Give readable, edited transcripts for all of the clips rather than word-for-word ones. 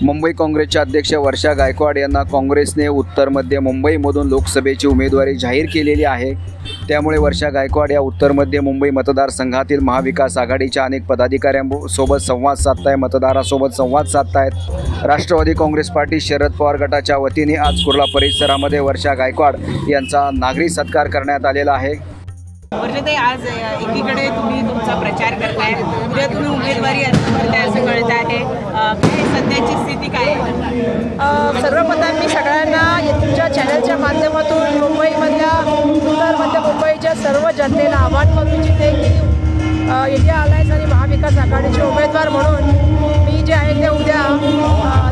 मुंबई काँग्रेसच्या अध्यक्ष वर्षा गायकवाड यांना काँग्रेसने उत्तर मध्य मुंबईमधून लोकसभेची उमेदवारी जाहीर केलेली आहे। त्यामुळे वर्षा गायकवाड या उत्तर मध्य मुंबई मतदारसंघातील महाविकास आघाडीच्या अनेक पदाधिकाऱ्यांसोबत संवाद साधतायत, मतदारांसोबत संवाद साधतायत। राष्ट्रवादी काँग्रेस पार्टी शरद पवार गटाच्या वतीने आज कुर्ला परिसरामध्ये वर्षा गायकवाड यांचा नागरी सत्कार करण्यात आलेला आहे। वर्षाताई, आज एकीकडे तुम्ही तुमचा प्रचार करताय, उद्या तुम्ही उमेदवारी अर्ज करताय असं कळत आहे, काय सध्याची स्थिती काय आहे? सर्वप्रथम मी सगळ्यांना तुमच्या चॅनलच्या माध्यमातून मुंबईमधल्या उत्तर मध्य मुंबईच्या सर्व जनतेला आव्हान करू इच्छिते की इंडिया अलायन्स आणि महाविकास आघाडीचे उमेदवार म्हणून मी जे आहे ते उद्या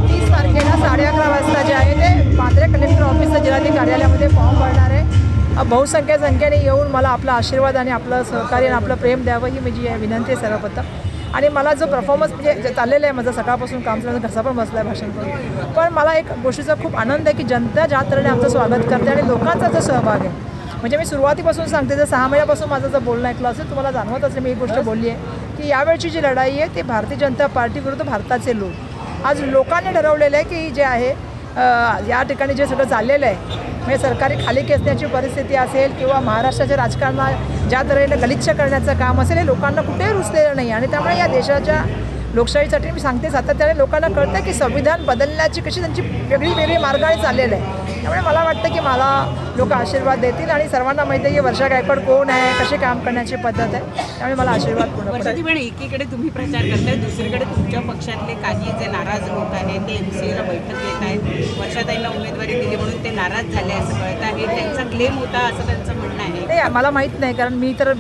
30 तारखेला 11:30 वाजता जे आहे ते मांद्रे कलेक्टर ऑफिसचं जिल्हाधिकारी कार्यालयामध्ये फॉर्म भरणार आहे। बहुसंख्य संख्येने येऊन मला आपला आशीर्वाद आणि आपलं सहकार्य आणि आपलं प्रेम द्यावं ही माझी विनंती आहे सर्वप्रथम। आणि मला जो परफॉर्मन्स म्हणजे चाललेलं आहे माझं सकाळपासून काम चाललं, घसा पण बसला आहे भाषण करून, पण मला एक गोष्टीचा खूप आनंद आहे की जनता ज्या तऱ्हेने आमचं स्वागत करते आणि लोकांचा जो सहभाग आहे, म्हणजे मी सुरुवातीपासून सांगते, जर 6 महिन्यापासून माझं जर बोलणं ऐकलं असेल तुम्हाला जाणवत असेल, मी एक गोष्ट बोलली आहे की यावेळची जी लढाई आहे ती भारतीय जनता पार्टी विरुद्ध भारताचे लोक। आज लोकांनी ठरवलेलं आहे की जे आहे या ठिकाणी जे सगळं चाललेलं आहे, म्हणजे सरकारी खाली खेचण्याची परिस्थिती असेल किंवा महाराष्ट्राच्या राजकारणात ज्या तऱ्हेने गलिच्छ करण्याचं काम असेल, हे लोकांना कुठेही रुचलेलं नाही। आणि त्यामुळे या देशाच्या लोकशाहीसाठी मी सांगते सातत्याने लोकांना कळतं की संविधान बदलण्याची कशी त्यांची वेगळी मार्गाने चाललेलं आहे। त्यामुळे मला वाटतं की मला लोक आशीर्वाद देतील आणि सर्वांना माहिती आहे की वर्षा गायकवाड कोण आहे, कशी काम करण्याची पद्धत आहे, त्यामुळे मला आशीर्वाद पूर्ण वर्षाताई, पण एकीकडे तुम्ही प्रचार करताय, दुसरीकडे तुमच्या पक्षातले काही जे नाराज लोक आहेत ते MCAला बैठक घेत आहेत, वर्षाताईंना उमेदवारी दिली म्हणून ते नाराज झाले असं कळत आहे, त्यांचा क्लेम होता असं त्यांचं म्हणणं आहे। नाही, मला माहीत नाही, कारण मी तर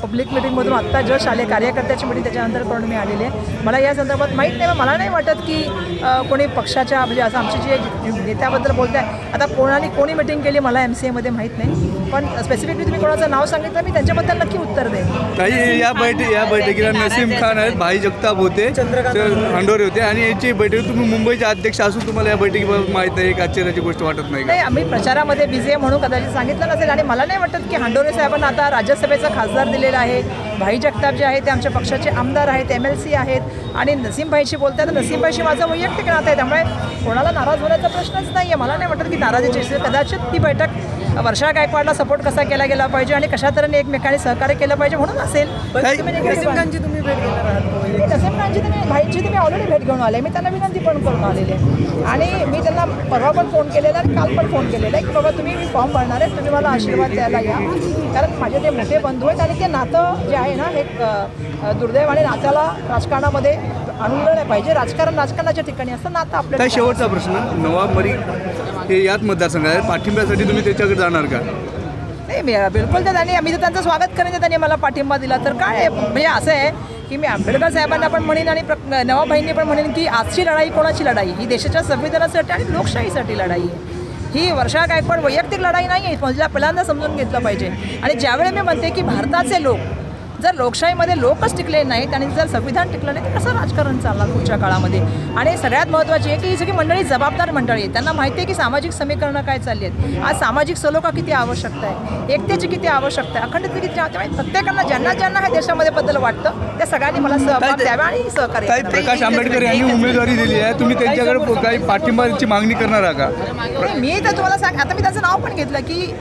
पब्लिक मिटिंगमधून आत्ता जस्ट आले, कार्यकर्त्याची मिटिंग त्याच्यानंतर करून मी आलेली आहे, मला या संदर्भात माहीत नाही। मला नाही वाटत की कोणी पक्षाच्या म्हणजे असं आमची जी नेत्याबद्दल बोलत आहे, आता कोणी मिटिंग केली मला MCAमध्ये माहीत नाही, पण स्पेसिफिकली तुम्ही कोणाचं नाव सांगितलं मी त्यांच्याबद्दल नक्की उत्तर देईन। काही या बैठकीला नसीम खान आहेत, भाई जगताप होते, हंडोरे होते, आणि याची बैठक तुम्ही मुंबईचे अध्यक्ष असून तुम्हाला या बैठकीबाबत माहीत नाही, एक आश्चर्याची गोष्ट वाटत नाही? नाही, आम्ही प्रचारामध्ये बिझी आहे म्हणून कदाचित सांगितलं नसेल, आणि मला नाही वाटत की हंडोरे साहेबांना आता राज्यसभेचा खासदार दिलेला आहे, भाई जगताप जे आहे ते आमच्या पक्षाचे आमदार आहेत, MLC आहेत, आणि नसीमभाईशी बोलतात तर नसीमभाईशी माझं वैयक्तिक नातं आहे, त्यामुळे कोणाला नाराज होण्याचा प्रश्नच नाही आहे। मला नाही वाटत की नाराजीची, कदाचित ती बैठक वर्षा गायकवाडला सपोर्ट कसा केला गेला पाहिजे आणि कशा तऱ्हेने एकमेकांनी सहकार्य केलं पाहिजे म्हणून असेल। नसीम खानची तुम्ही भेट घेणार आहात? नसीम खानची भाईची तुम्ही ऑलरेडी भेट घेऊन आले, मी त्यांना विनंती पण करून आलेली आहे, आणि मी त्यांना परवा पण फोन केलेला आणि काल पण फोन केलेला आहे की बाबा तुम्ही मी फॉर्म भरणार आहे, तुम्ही मला आशीर्वाद द्यायला या, कारण माझे ते मोठे बंधू आहेत आणि ते नातं जे आहे ना एक दुर्दैवाने नात्याला राजकारणामध्ये आणून नाही पाहिजे। राजकारणाच्या ठिकाणी असतं नातं आपल्या। काय शेवटचा प्रश्न, नवाब मलिक हे याच मतदारसंघात आहे, पाठिंब्यासाठी तुम्ही त्याच्याकडे जाणार का? नाही, बिलकुल तर मी तर त्यांचं स्वागत करेन, त्यांनी मला पाठिंबा दिला तर काय म्हणजे असं आहे की मी आंबेडकर साहेबांना पण म्हणेन आणि नवाबभाईंनी पण म्हणेन की आजची लढाई कोणाची लढाई, ही देशाच्या संविधानासाठी आणि लोकशाहीसाठी लढाई आहे, ही वर्षा गायकवाड वैयक्तिक लढाई नाही आहे, मला पहिल्यांदा समजून घेतलं पाहिजे। आणि ज्यावेळी मी म्हणते की भारताचे लोक जर लोकशाहीमध्ये लोकच टिकले नाहीत आणि जर संविधान टिकलं नाही तर कसं राजकारण चालणार पुढच्या काळामध्ये। आणि सगळ्यात महत्त्वाची आहे की ही सगळी मंडळी जबाबदार मंडळी आहे, त्यांना माहिती आहे की सामाजिक समीकरणं काय चालली आहेत, आज सामाजिक सलोखा किती आवश्यकता आहे, एकतेची किती आवश्यकता आहे, अखंडित किती, त्यामुळे प्रत्येकांना ज्यांना ह्या देशामध्ये बद्दल वाटतं त्या सगळ्यांनी मला सहभाग द्यावा आणि सहकार्य करावं। प्रकाश आंबेडकर यांनी उमेदवारी दिली आहे, तुम्ही त्यांच्याकडे काही पाठिंबाची मागणी करणार आहात का? मी तर तुम्हाला आता मी त्याचं नाव पण घेतलं की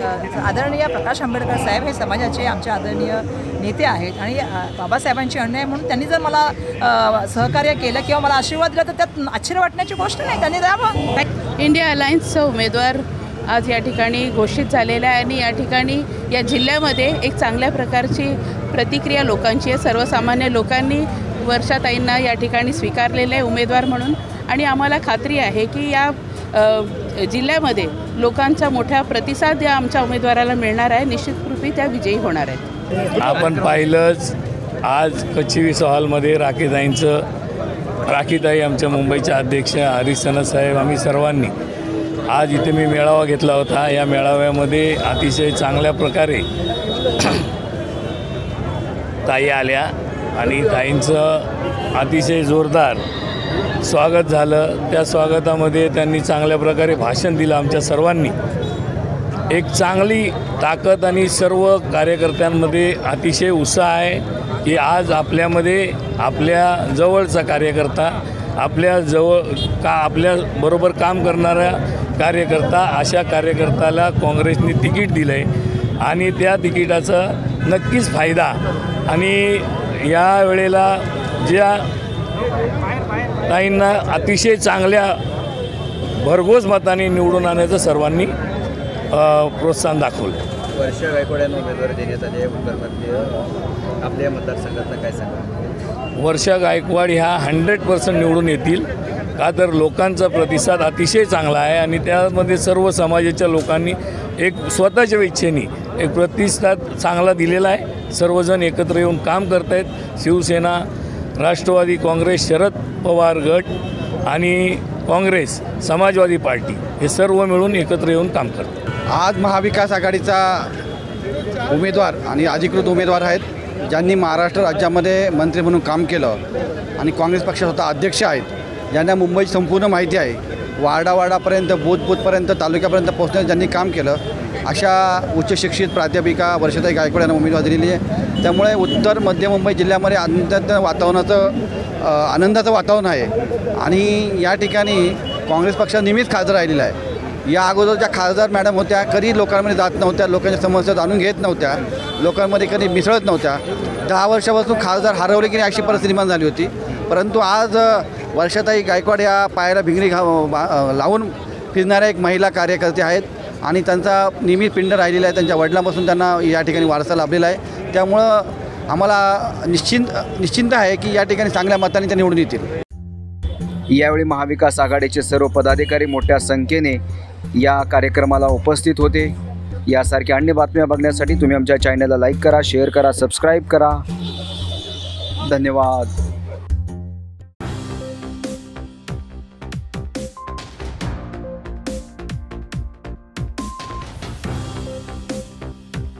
आदरणीय प्रकाश आंबेडकर साहेब हे समाजाचे आमचे आदरणीय नेते आहेत, आणि बाबासाहेबांची अण्णा आहे म्हणून त्यांनी जर मला सहकार्य केलं किंवा मला आशीर्वाद दिला तर त्यात आश्चर्य वाटण्याची गोष्ट नाही, त्यांनी द्यावं। इंडिया अलायन्सचा उमेदवार आज या ठिकाणी घोषित झालेला आहे, आणि या ठिकाणी या जिल्ह्यामध्ये एक चांगल्या प्रकारची प्रतिक्रिया लोकांची आहे, सर्वसामान्य लोकांनी वर्षाताईंना या ठिकाणी स्वीकारलेलं आहे उमेदवार म्हणून, आणि आम्हाला खात्री आहे की या जिल्ह्यामध्ये लोकांचा मोठा प्रतिसाद या आमच्या उमेदवाराला मिळणार आहे, निश्चितरूपी त्या विजयी होणार आहेत। आपण पाहिलंच आज कच्ची हॉलमध्ये राखीताई आमच्या मुंबईच्या अध्यक्ष हरिसना साहेब, आम्ही सर्वांनी आज इथे मी मेळावा घेतला होता, या मेळाव्यामध्ये अतिशय चांगल्या प्रकारे ताई आल्या आणि ताईंचं अतिशय जोरदार स्वागत झालं। त्या स्वागतामध्ये त्यांनी चांगल्या प्रकारे भाषण दिलं, आमच्या सर्वांनी एक चांगली ताकद आणि सर्व कार्यकर्त्यांमध्ये अतिशय उत्साह आहे की आज आपल्यामध्ये आपल्या जवळचा कार्यकर्ता आपल्या आपल्याबरोबर काम करणाऱ्या कार्यकर्ता, अशा कार्यकर्त्याला काँग्रेसने तिकीट दिलं आहे आणि त्या तिकिटाचा नक्कीच फायदा आणि या वेळेला ज्या ताईंना अतिशय चांगल्या भरघोस मताने निवडून आणण्याचं सर्वांनी प्रोत्साहन दाखवलं. वर्षा गायकवाड यांना उमेदवारी देण्यात आली आहे उत्तरमध्ये, आपल्या मतदारसंघातलं काय सांगा? वर्षा गायकवाड ह्या 100% निवडून येतील, का तर लोकांचा प्रतिसाद अतिशय चांगला आहे आणि त्यामध्ये सर्व समाजाच्या लोकांनी एक स्वतःच्या इच्छेने एक प्रतिसाद चांगला दिलेला आहे. सर्वजण एकत्र येऊन काम करत आहेत. शिवसेना, राष्ट्रवादी काँग्रेस, शरद पवार गट आणि काँग्रेस, समाजवादी पार्टी हे सर्व मिळून एकत्र येऊन काम करतात. आज महाविकास आघाडीचा उमेदवार आणि अधिकृत उमेदवार आहेत, ज्यांनी महाराष्ट्र राज्यामध्ये मंत्री म्हणून काम केलं आणि काँग्रेस पक्षात स्वतः अध्यक्ष आहेत, ज्यांना मुंबईची संपूर्ण माहिती आहे. वाडावाडापर्यंत, बूथपर्यंत, तालुक्यापर्यंत पोहोचण्याचं ज्यांनी काम केलं, अशा उच्च शिक्षित प्राध्यापिका वर्षाताई गायकवाड यांना उमेदवारी दिलेली आहे. त्यामुळे उत्तर मध्य मुंबई जिल्ह्यामध्ये आनंदाचं वातावरण आहे आणि या ठिकाणी काँग्रेस पक्षाचा नेहमीच खासदार राहिलेला आहे. या अगोदर ज्या खासदार मॅडम होत्या कधी लोकांमध्ये जात नव्हत्या, लोकांच्या समस्या जाणून घेत नव्हत्या, लोकांमध्ये कधी मिसळत नव्हत्या. 10 वर्षापासून खासदार हरवले की नाही अशी परिस्थिती निर्माण झाली होती. परंतु आज वर्षाताई गायकवाड या पायाला भिंगरी लावून फिरणाऱ्या एक महिला कार्यकर्ते आहेत आणि त्यांचा नेहमी पिंड राहिलेला आहे. त्यांच्या वडिलांपासून त्यांना या ठिकाणी वारसा लाभलेला आहे. त्यामुळं आम्हाला निश्चिंत आहे की या ठिकाणी चांगल्या मताने ते निवडून येतील. यावेळी महाविकास आघाडीचे सर्व पदाधिकारी मोठ्या संख्येने या कार्यक्रमाला उपस्थित होते. यासारख्या अन्य बातम्या बघण्यासाठी तुम्ही आमच्या चॅनलला लाईक करा, शेअर करा, सबस्क्राईब करा. धन्यवाद.